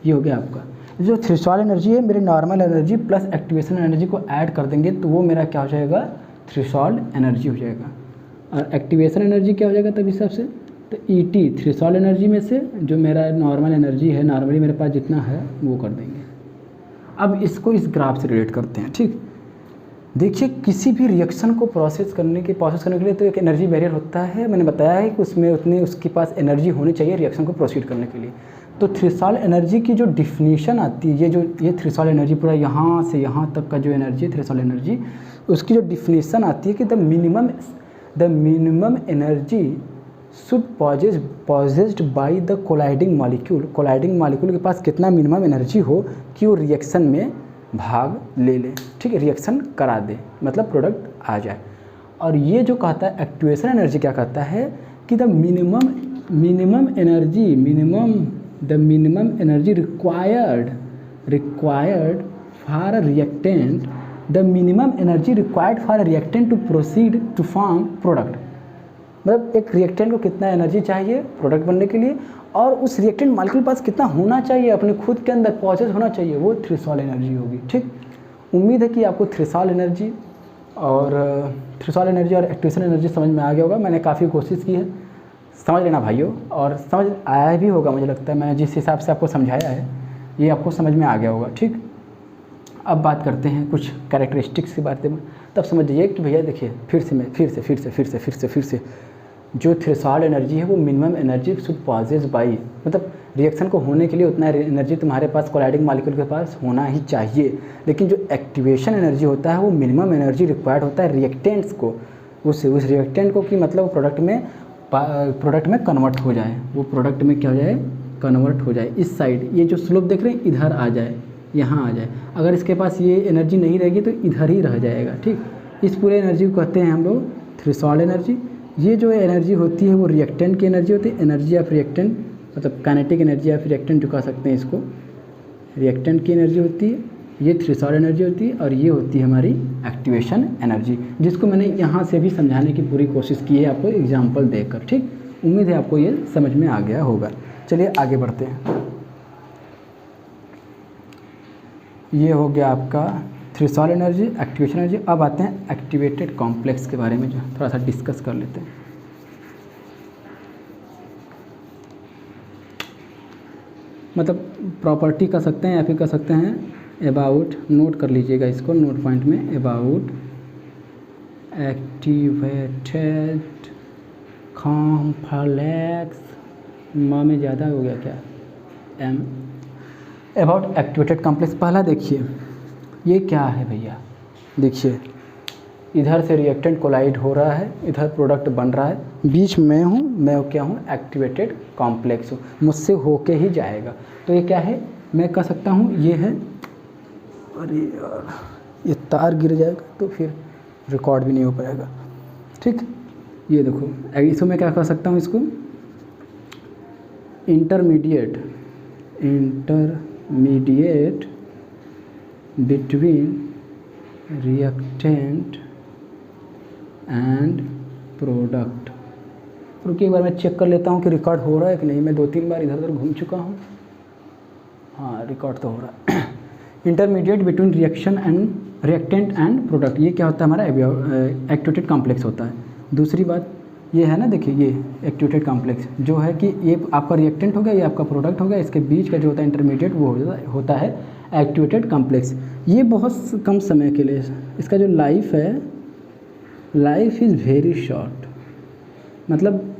ये हो गया आपका। जो थ्रेशोल्ड एनर्जी है, मेरी normal energy plus activation energy को ऐड कर देंगे तो वो मेरा क्या हो जाएगा, थ्रेशोल्ड एनर्जी हो जाएगा। और एक्टिवेशन एनर्जी क्या हो जाएगा तब हिसाब से, तो ET थ्रेशोल्ड एनर्जी में से जो मेरा नॉर्मल एनर्जी है, नॉर्मली मेरे पास जितना है वो कर देंगे। अब इसको इस ग्राफ से रिलेट करते हैं, ठीक। देखिए किसी भी रिएक्शन को प्रोसेस करने के लिए तो एक एनर्जी बैरियर होता है, मैंने बताया है कि उसमें उसके पास एनर्जी होनी चाहिए रिएक्शन को प्रोसीड करने के लिए। तो थ्रेशोल्ड एनर्जी की जो डिफिनीशन आती है, ये थ्रेशोल्ड एनर्जी पूरा यहाँ से यहाँ तक का जो एनर्जी है थ्रेशोल्ड एनर्जी, उसकी जो डिफिनीशन आती है कि the minimum energy should possessed by the colliding molecule के पास कितना मिनिमम एनर्जी हो कि वो रिएक्शन में भाग ले ले, ठीक है, रिएक्शन करा दे, मतलब प्रोडक्ट आ जाए। और ये जो कहता है एक्टिवेशन एनर्जी क्या कहता है कि the minimum energy required for a reactant, the minimum energy required for a reactant to proceed to form product. मतलब एक रिएक्टेंट को कितना एनर्जी चाहिए प्रोडक्ट बनने के लिए, और उस रिएक्टेंट मॉलिक्यूल के पास कितना होना चाहिए, अपने खुद के अंदर पॉजेस होना चाहिए, वो थ्रेशोल्ड एनर्जी होगी, ठीक। उम्मीद है कि आपको थ्रेशोल्ड एनर्जी और थ्रेशोल्ड एनर्जी और एक्टिवेशन एनर्जी समझ में आ गया होगा। मैंने काफ़ी कोशिश की है, समझ लेना भाइयों, और समझ आया भी होगा मुझे लगता है। मैंने जिस हिसाब से आपको समझाया है ये आपको समझ में आ गया होगा। ठीक, अब बात करते हैं कुछ कैरेक्टरिस्टिक्स की बातें, तब समझ जाइए कि भैया देखिए फिर से जो थ्रेशोल्ड एनर्जी है वो minimum energy should possess by, मतलब रिएक्शन को होने के लिए उतना एनर्जी तुम्हारे पास कोलाइडिंग मॉलिक्यूल के पास होना ही चाहिए। लेकिन जो एक्टिवेशन एनर्जी होता है वो मिनिमम एनर्जी रिक्वायर्ड होता है रिएक्टेंट्स को, उस रिएक्टेंट को कि मतलब प्रोडक्ट में कन्वर्ट हो जाए, वो प्रोडक्ट में क्या हो जाए, कन्वर्ट हो जाए। इस साइड ये जो स्लोप देख रहे हैं इधर आ जाए, यहाँ आ जाए। अगर इसके पास ये एनर्जी नहीं रहेगी तो इधर ही रह जाएगा। ठीक, इस पूरे एनर्जी को कहते हैं हम लोग थ्रेशोल्ड एनर्जी। ये जो एनर्जी होती है वो रिएक्टेंट की एनर्जी होती है, एनर्जी ऑफ रिएक्टेंट, मतलब काइनेटिक एनर्जी ऑफ रिएक्टेंट जो कह सकते हैं इसको, रिएक्टेंट की एनर्जी होती है, ये थ्रेशोल्ड एनर्जी होती है, और ये होती है हमारी एक्टिवेशन एनर्जी, जिसको मैंने यहाँ से भी समझाने की पूरी कोशिश की है आपको एग्जाम्पल देकर। ठीक, उम्मीद है आपको ये समझ में आ गया होगा। चलिए आगे बढ़ते हैं। ये हो गया आपका थ्रेशोल्ड एनर्जी, एक्टिवेशन एनर्जी। अब आते हैं एक्टिवेटेड कॉम्प्लेक्स के बारे में, जो थोड़ा सा डिस्कस कर लेते हैं। मतलब प्रॉपर्टी कह सकते हैं या फिर कह सकते हैं अबाउट, नोट कर लीजिएगा इसको नोट पॉइंट में, अबाउट एक्टिवेटेड कॉम्प्लेक्स, माँ में ज़्यादा हो गया क्या, एम, अबाउट एक्टिवेटेड कॉम्प्लेक्स। पहला देखिए ये क्या है भैया, देखिए इधर से रिएक्टेंट कोलाइड हो रहा है, इधर प्रोडक्ट बन रहा है, बीच में हूँ मैं, क्या हूँ, एक्टिवेटेड कॉम्प्लेक्स हूँ, मुझसे होके ही जाएगा। तो ये क्या है, मैं कह सकता हूँ ये है, अरे यार ये तार गिर जाएगा तो फिर रिकॉर्ड भी नहीं हो पाएगा। ठीक, ये देखो इसको मैं क्या कह सकता हूँ, इसको intermediate between reactant and product. रुकिए एक बार मैं चेक कर लेता हूँ कि रिकॉर्ड हो रहा है कि नहीं। मैं 2-3 बार इधर उधर घूम चुका हूँ। हाँ, रिकॉर्ड तो हो रहा है। Intermediate between reactant and product, ये क्या होता है, हमारा एक्टिवेटेड कॉम्प्लेक्स होता है। दूसरी बात ये है ना, देखिए ये एक्टिवेटेड कॉम्प्लेक्स जो है कि ये आपका रिएक्टेंट हो गया, ये आपका प्रोडक्ट हो गया, इसके बीच का जो होता है इंटरमीडिएट वो होता है एक्टिवेटेड कॉम्प्लेक्स। ये बहुत कम समय के लिए, इसका जो लाइफ है, लाइफ इज़ वेरी शॉर्ट, मतलब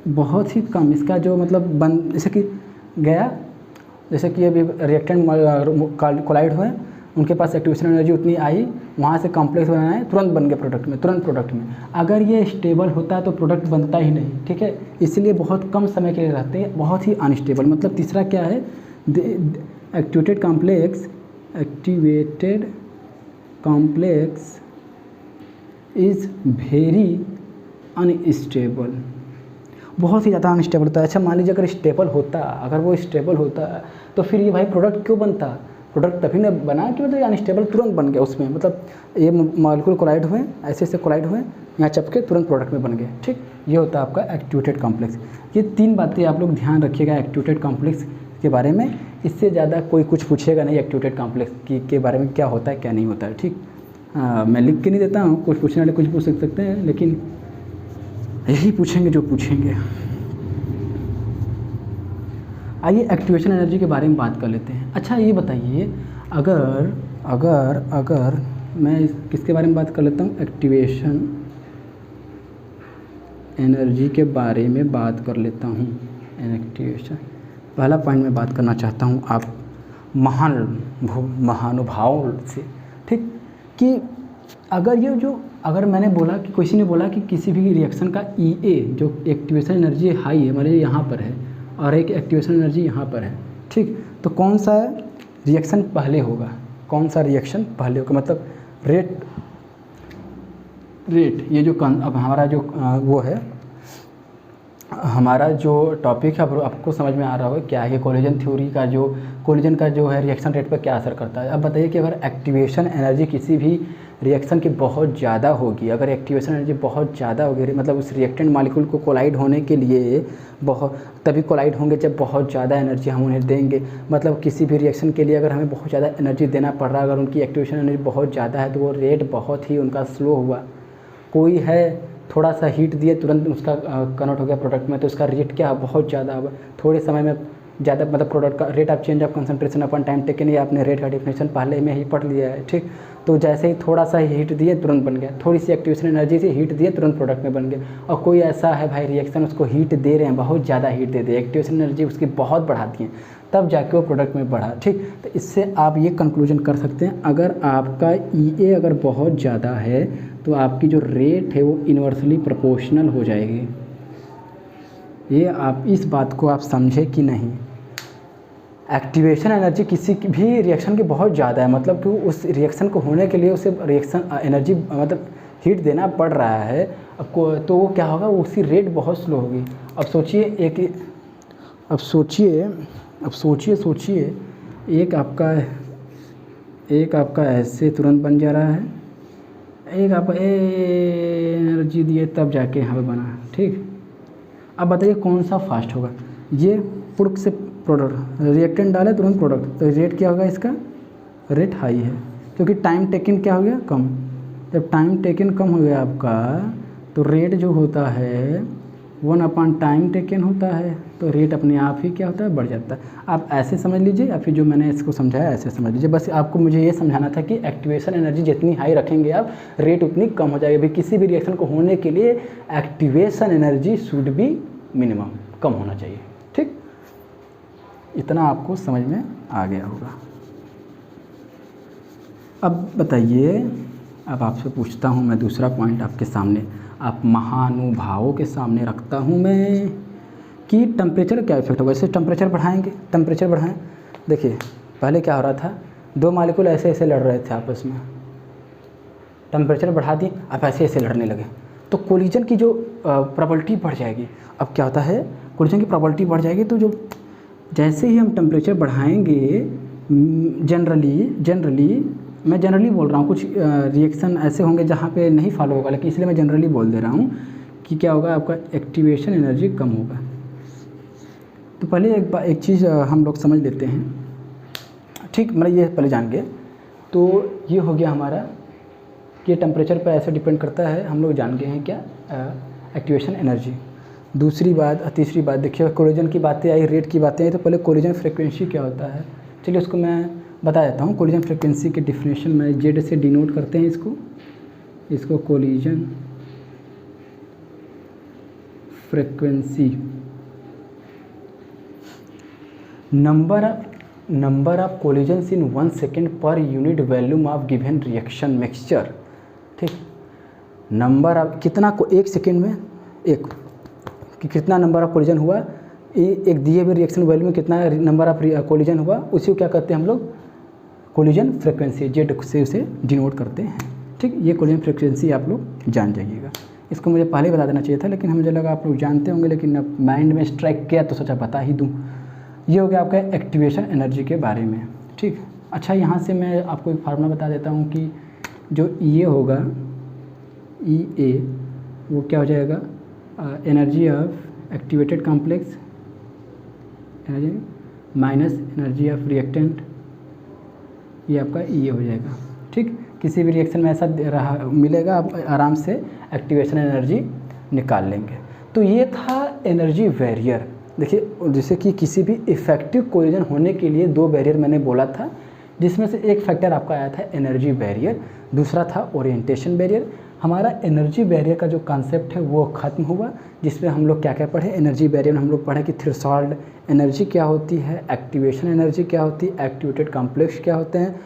बहुत ही कम इसका जो मतलब जैसे कि गया, जैसे कि अभी रिएक्टेंट कोलाइड हुए, उनके पास एक्टिवेशन एनर्जी उतनी आई, वहाँ से कॉम्प्लेक्स बनाना है, तुरंत बन गया प्रोडक्ट में, तुरंत प्रोडक्ट में। अगर ये स्टेबल होता है तो प्रोडक्ट बनता ही नहीं। ठीक है, इसलिए बहुत कम समय के लिए रहते हैं, बहुत ही अनस्टेबल। मतलब तीसरा क्या है, activated complex is very unstable, बहुत ही ज़्यादा अनस्टेबल होता है। अच्छा मान लीजिए अगर स्टेबल होता, अगर वो स्टेबल होता तो फिर ये भाई प्रोडक्ट क्यों बनता, प्रोडक्ट तभी ने बना कि मतलब अनस्टेबल तुरंत बन गया उसमें, मतलब ये मॉलिक्यूल कोलाइड हुए, ऐसे ऐसे कोलाइड हुए, यहाँ चपके तुरंत प्रोडक्ट में बन गए। ठीक, ये होता है आपका एक्टिवेटेड कॉम्प्लेक्स। ये 3 बातें आप लोग ध्यान रखिएगा एक्टिवेटेड कॉम्प्लेक्स के बारे में। इससे ज़्यादा कोई कुछ पूछेगा नहीं एक्टिवेटेड कॉम्प्लेक्स के बारे में, क्या होता है क्या नहीं होता है। ठीक, मैं लिख के नहीं देता हूँ, कुछ पूछने वाले कुछ पूछ सकते हैं, लेकिन यही पूछेंगे जो पूछेंगे। आइए एक्टिवेशन एनर्जी के बारे में बात कर लेते हैं। अच्छा ये बताइए, अगर मैं किसके बारे में बात कर लेता हूँ, एक्टिवेशन एनर्जी के बारे में बात कर लेता हूँ। एक्टिवेशन पहला पॉइंट में बात करना चाहता हूँ आप महानुभावों से। ठीक, कि अगर मैंने बोला कि किसी ने बोला कि किसी भी रिएक्शन का EA जो एक्टिवेशन एनर्जी हाई है हमारे यहाँ पर है और एक एक्टिवेशन एनर्जी यहाँ पर है। ठीक, तो कौन सा रिएक्शन पहले होगा, कौन सा रिएक्शन पहले होगा, मतलब रेट ये जो अब हमारा जो वो है, हमारा जो टॉपिक है आपको समझ में आ रहा होगा क्या है, कोलिजन थ्योरी का जो है रिएक्शन रेट पर क्या असर करता है। अब बताइए कि अगर एक्टिवेशन एनर्जी किसी भी रिएक्शन की बहुत ज़्यादा होगी, अगर एक्टिवेशन एनर्जी बहुत ज़्यादा होगी, मतलब उस रिएक्टेंट मॉलिक्यूल को कोलाइड होने के लिए बहुत तभी कोलाइड होंगे जब बहुत ज़्यादा एनर्जी हम उन्हें देंगे। मतलब किसी भी रिएक्शन के लिए अगर हमें बहुत ज़्यादा एनर्जी देना पड़ रहा है, अगर उनकी एक्टिवेशन एनर्जी बहुत ज़्यादा है तो वो रेट बहुत ही उनका स्लो हुआ। कोई है थोड़ा सा हीट दिए तुरंत उसका कन्वर्ट हो गया प्रोडक्ट में, तो उसका रेट क्या बहुत ज़्यादा होगा, थोड़े समय में ज़्यादा, मतलब प्रोडक्ट का rate of change of concentration upon time taken, ये आपने रेट का डेफिनेशन पहले में ही पढ़ लिया है, ठीक। तो जैसे ही थोड़ा सा हीट दिए तुरंत बन गया, थोड़ी सी एक्टिवेशन एनर्जी से हीट दिए तुरंत प्रोडक्ट में बन गया। और कोई ऐसा है भाई रिएक्शन उसको हीट दे रहे हैं, बहुत ज़्यादा हीट दे दिए, एक्टिवेशन एनर्जी उसकी बहुत बढ़ा दी है, तब जाके वो प्रोडक्ट में बढ़ा, ठीक। तो इससे आप ये कंक्लूजन कर सकते हैं, अगर आपका EA अगर बहुत ज़्यादा है तो आपकी जो रेट है वो इन्वर्सली प्रोपोर्शनल हो जाएगी। ये आप इस बात को आप समझे कि नहीं। एक्टिवेशन एनर्जी किसी की भी रिएक्शन की बहुत ज़्यादा है, मतलब कि उस रिएक्शन को होने के लिए उसे रिएक्शन एनर्जी मतलब हीट देना पड़ रहा है आपको, तो वो क्या होगा, उसकी रेट बहुत स्लो होगी। अब सोचिए एक आपका ऐसे तुरंत बन जा रहा है, एक आपका एनर्जी दिए तब जाके यहाँ पे बना, ठीक। अब बताइए कौन सा फास्ट होगा। ये पुर्क से प्रोडक्ट रिएक्टेंट डाले तुरंत प्रोडक्ट, तो रेट क्या होगा इसका, रेट हाई है, क्योंकि टाइम टेकन क्या हो गया, कम। जब टाइम टेकन कम हो गया आपका तो रेट जो होता है 1 टाइम टेकन होता है, तो रेट अपने आप ही क्या होता है, बढ़ जाता है। आप ऐसे समझ लीजिए या फिर जो मैंने इसको समझाया ऐसे समझ लीजिए। बस आपको मुझे ये समझाना था कि एक्टिवेशन एनर्जी जितनी हाई रखेंगे आप, रेट उतनी कम हो जाएगी। अभी किसी भी रिएक्शन को होने के लिए activation energy should be minimum, कम होना चाहिए, ठीक। इतना आपको समझ में आ गया होगा। अब बताइए, अब आपसे पूछता हूँ मैं दूसरा पॉइंट आपके सामने, आप महानुभावों के सामने रखता हूँ मैं कि टेम्परेचर क्या इफेक्ट होगा। जैसे टेम्परेचर बढ़ाएं, देखिए पहले क्या हो रहा था, दो मॉलिक्यूल ऐसे ऐसे लड़ रहे थे आपस में, टेम्परेचर बढ़ा दिए, अब ऐसे ऐसे लड़ने लगे, तो कोलिजन की जो प्रोबेबिलिटी बढ़ जाएगी। अब क्या होता है, कोलिजन की प्रोबेबिलिटी बढ़ जाएगी, तो जो जैसे ही हम टेम्परेचर बढ़ाएंगे, मैं जनरली बोल रहा हूँ, कुछ रिएक्शन ऐसे होंगे जहाँ पे नहीं फॉलो होगा, लेकिन इसलिए मैं जनरली बोल दे रहा हूँ कि क्या होगा, आपका एक्टिवेशन एनर्जी कम होगा। तो पहले एक चीज़ हम लोग समझ लेते हैं, ठीक, मतलब ये पहले जान गए। तो ये हो गया हमारा कि टेम्परेचर पर ऐसे डिपेंड करता है, हम लोग जान गए हैं क्या, एक्टिवेशन एनर्जी। तीसरी बात देखिए, कोलिजन की बातें आई, रेट की बातें आई, तो पहले कोलिजन फ्रीक्वेंसी क्या होता है, चलिए उसको मैं बता देता हूँ। कोलिजन फ्रीक्वेंसी के डिफिनेशन में जेड से डिनोट करते हैं इसको collision frequency, number of collisions in 1 second per unit volume of given reaction mixture, ठीक। नंबर ऑफ कितना को 1 सेकेंड में एक कि कितना नंबर ऑफ कोलिजन हुआ, एक दिए हुए रिएक्शन वॉल्यूम में कितना नंबर ऑफ कोलिजन हुआ, उसी को क्या कहते हैं हम लोग, कोलिजन फ्रीक्वेंसी, जेड से उसे डिनोट करते हैं, ठीक। ये कोलिजन फ्रीक्वेंसी आप लोग जान जाइएगा। इसको मुझे पहले बता देना चाहिए था, लेकिन मुझे लगा आप लोग जानते होंगे, लेकिन अब माइंड में स्ट्राइक किया तो सोचा बता ही दूँ। ये हो गया आपका एक्टिवेशन एनर्जी के बारे में, ठीक। अच्छा, यहाँ से मैं आपको एक फार्मूला बता देता हूँ कि जो EA होगा, EA वो क्या हो जाएगा, energy of activated complex energy minus energy of reactant, ये आपका EA हो जाएगा, ठीक। किसी भी रिएक्शन में ऐसा रहा मिलेगा, आप आराम से एक्टिवेशन एनर्जी निकाल लेंगे। तो ये था एनर्जी बैरियर। देखिए, जैसे कि किसी भी इफ़ेक्टिव कोलिजन होने के लिए 2 बैरियर मैंने बोला था, जिसमें से एक फैक्टर आपका आया था एनर्जी बैरियर, दूसरा था ओरिएंटेशन बैरियर। हमारा एनर्जी बैरियर का जो कॉन्सेप्ट है वो ख़त्म हुआ, जिसमें हम लोग क्या क्या पढ़े, एनर्जी बैरियर में हम लोग पढ़े कि थ्रेशोल्ड एनर्जी क्या होती है, एक्टिवेशन एनर्जी क्या होती है, एक्टिवेटेड कॉम्प्लेक्स क्या होते हैं,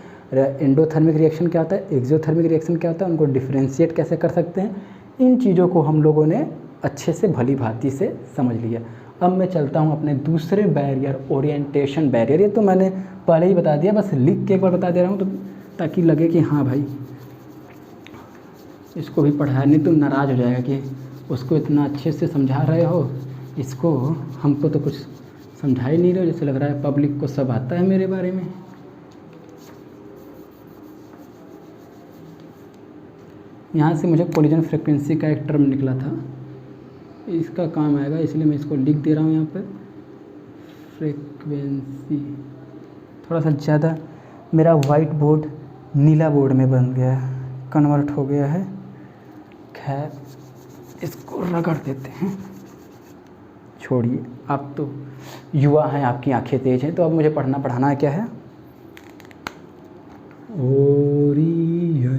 एंडोथर्मिक रिएक्शन क्या होता है, एक्सोथर्मिक रिएक्शन क्या होता है, उनको डिफ्रेंशिएट कैसे कर सकते हैं। इन चीज़ों को हम लोगों ने अच्छे से भली भांति से समझ लिया। अब मैं चलता हूँ अपने दूसरे बैरियर, ओरिएंटेशन बैरियर। ये तो मैंने पहले ही बता दिया, बस लिख के एक बार बता दे रहा हूँ, तो ताकि लगे कि हाँ भाई इसको भी पढ़ा, नहीं तो नाराज़ हो जाएगा कि उसको इतना अच्छे से समझा रहे हो, इसको हमको तो कुछ समझा ही नहीं रहे, जैसे लग रहा है पब्लिक को सब आता है मेरे बारे में। यहाँ से मुझे कोलिजन फ्रिक्वेंसी का एक टर्म निकला था, इसका काम आएगा, इसलिए मैं इसको लिख दे रहा हूँ यहाँ पर। फ्रिक्वेंसी थोड़ा सा ज़्यादा मेरा वाइट बोर्ड नीला बोर्ड में बन गया है, कन्वर्ट हो गया है। खैर इसको रगड़ देते हैं, छोड़िए। आप तो युवा हैं, आपकी आंखें तेज हैं, तो अब मुझे पढ़ाना क्या है, ओरिएंटेशन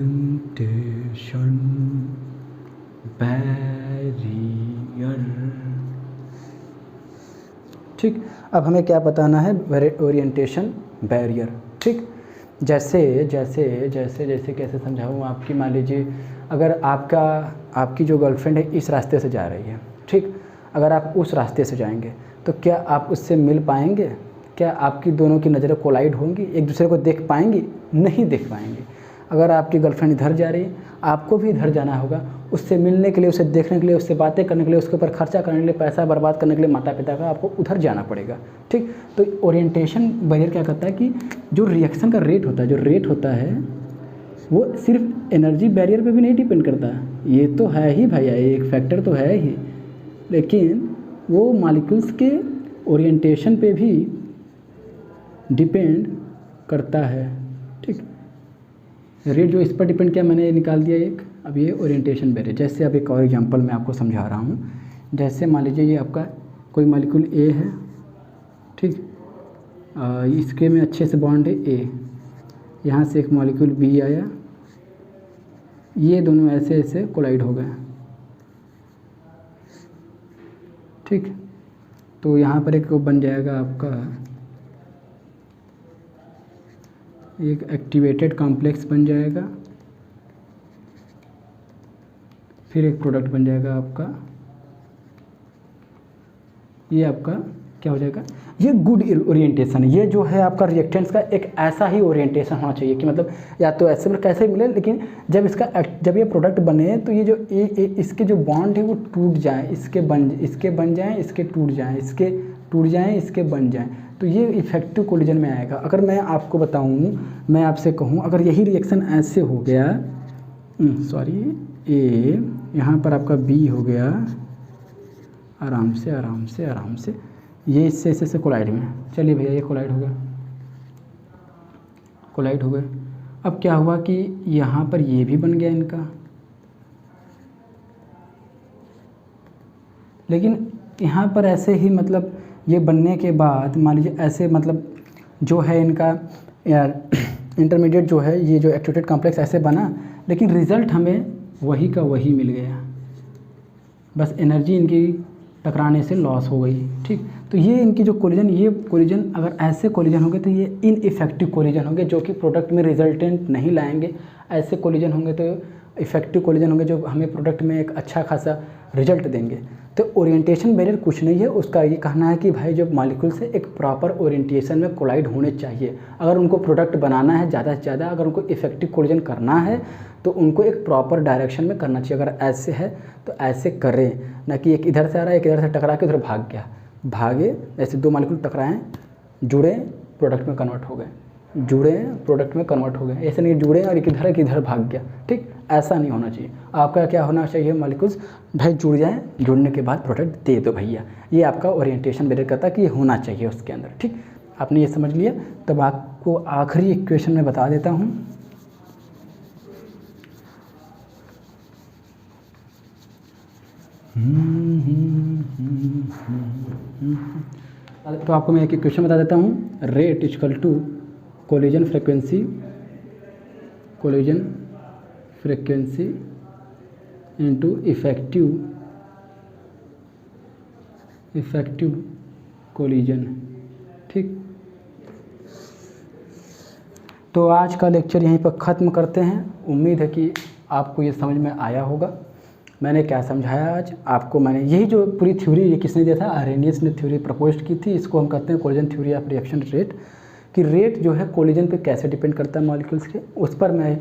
बैरियर। ठीक, अब हमें क्या बताना है, ओरिएंटेशन बैरियर। ठीक, जैसे कैसे समझाऊँ आपकी, मान लीजिए अगर आपकी जो गर्लफ्रेंड है इस रास्ते से जा रही है, ठीक, अगर आप उस रास्ते से जाएंगे तो क्या आप उससे मिल पाएंगे? क्या आपकी दोनों की नज़रें कोलाइड होंगी, एक दूसरे को देख पाएंगी? नहीं देख पाएंगे। अगर आपकी गर्लफ्रेंड इधर जा रही है, आपको भी इधर जाना होगा, उससे मिलने के लिए, उसे देखने के लिए, उससे बातें करने के लिए, उसके ऊपर खर्चा करने के लिए, पैसा बर्बाद करने के लिए माता पिता का आपको उधर जाना पड़ेगा। ठीक, तो ओरिएंटेशन बैरियर क्या करता है कि जो रिएक्शन का रेट होता है वो सिर्फ एनर्जी बैरियर पे भी नहीं डिपेंड करता। ये तो है ही भैया, एक फैक्टर तो है ही, लेकिन वो मॉलिक्यूल्स के ओरिएंटेशन पे भी डिपेंड करता है। ठीक, रेट जो इस पर डिपेंड किया मैंने निकाल दिया एक। अब ये ओरिएंटेशन बैरियर, जैसे अब एक और एग्जांपल मैं आपको समझा रहा हूँ। जैसे मान लीजिए ये आपका कोई मॉलिक्यूल ए है, ठीक, इसके में अच्छे से बॉन्ड है ए, यहाँ से एक मॉलिक्यूल बी आया, ये दोनों ऐसे ऐसे कोलाइड हो गए। ठीक, तो यहाँ पर एक बन जाएगा आपका एक एक्टिवेटेड कॉम्प्लेक्स बन जाएगा, फिर एक प्रोडक्ट बन जाएगा आपका, ये आपका क्या हो जाएगा, ये गुड ओरिएंटेशन। ये जो है आपका रिएक्टेंट्स का एक ऐसा ही ओरिएंटेशन होना चाहिए कि मतलब या तो ऐसे मतलब कैसे मिले, लेकिन जब ये प्रोडक्ट बने तो ये जो इसके जो बॉन्ड है वो टूट जाए, इसके बन जाएँ, इसके टूट जाएँ, इसके टूट जाएँ, इसके बन जाएँ, तो ये इफेक्टिव कोलिजन में आएगा। अगर मैं आपको बताऊँ, मैं आपसे कहूँ अगर यही रिएक्शन ऐसे हो गया, सॉरी ए, यहाँ पर आपका बी हो गया, आराम से ये इससे कोलाइड में, चलिए भैया ये कोलाइड हो गया। अब क्या हुआ कि यहाँ पर ये भी बन गया इनका, लेकिन यहाँ पर ऐसे ही मतलब ये बनने के बाद मान लीजिए ऐसे मतलब जो है इनका इंटरमीडिएट जो है, ये जो एक्टिवेटेड कॉम्प्लेक्स ऐसे बना, लेकिन रिज़ल्ट हमें वही का वही मिल गया, बस एनर्जी इनकी टकराने से लॉस हो गई। ठीक, तो ये इनकी जो कोलिजन अगर ऐसे कोलिजन होंगे तो ये इनइफेक्टिव कोलिजन होंगे, जो कि प्रोडक्ट में रिजल्टेंट नहीं लाएंगे। ऐसे कोलिजन होंगे तो इफेक्टिव कोलिजन होंगे, जो हमें प्रोडक्ट में एक अच्छा खासा रिजल्ट देंगे। तो ओरिएंटेशन बैरियर कुछ नहीं है, उसका ये कहना है कि भाई जो मॉलिक्यूल से एक प्रॉपर ओरिएंटेशन में कोलाइड होने चाहिए। अगर उनको प्रोडक्ट बनाना है ज़्यादा से ज़्यादा, अगर उनको इफेक्टिव कोलिजन करना है तो उनको एक प्रॉपर डायरेक्शन में करना चाहिए। अगर ऐसे है तो ऐसे करें, ना कि एक इधर से आ रहा है, एक इधर से टकरा के उधर भागे। ऐसे दो मॉलिक्यूल टकराएं, जुड़े, प्रोडक्ट में कन्वर्ट हो गए, जुड़े, प्रोडक्ट में कन्वर्ट हो गए। ऐसे नहीं जुड़े और एक इधर भाग गया। ठीक, ऐसा नहीं होना चाहिए। आपका क्या होना चाहिए, मॉलिक्यूल्स भाई जुड़ जाएं, जुड़ने के बाद प्रोडक्ट दे दो भैया। ये आपका ओरिएंटेशन बैरियर करता है कि ये होना चाहिए उसके अंदर। ठीक, आपने ये समझ लिया। तब आपको आखिरी इक्वेशन में बता देता हूँ। तो आपको मैं एक इक्वेशन बता देता हूँ। Rate equal to collision frequency into effective collision. ठीक, तो आज का लेक्चर यहीं पर ख़त्म करते हैं। उम्मीद है कि आपको ये समझ में आया होगा। मैंने क्या समझाया आज आपको, मैंने यही जो पूरी थ्योरी ये किसने दिया था, आरेनियस ने थ्योरी प्रपोज की थी। इसको हम कहते हैं collision theory of reaction rate. कि रेट जो है कोलिजन पे कैसे डिपेंड करता है मॉलिक्यूल्स के, उस पर मैं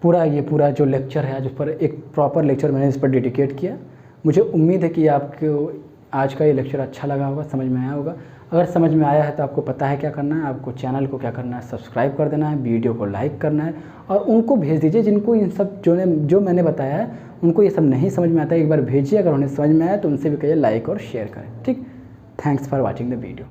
पूरा जो लेक्चर है आज, उस पर एक प्रॉपर लेक्चर मैंने इस पर डेडिकेट किया। मुझे उम्मीद है कि आपको आज का ये लेक्चर अच्छा लगा होगा, समझ में आया होगा। अगर समझ में आया है तो आपको पता है क्या करना है, आपको चैनल को क्या करना है, सब्सक्राइब कर देना है, वीडियो को लाइक करना है और उनको भेज दीजिए जिनको इन सब जो मैंने बताया है उनको ये सब नहीं समझ में आता है। एक बार भेजिए, अगर उन्हें समझ में आया तो उनसे भी कहिए लाइक और शेयर करें। ठीक, thanks for watching the video.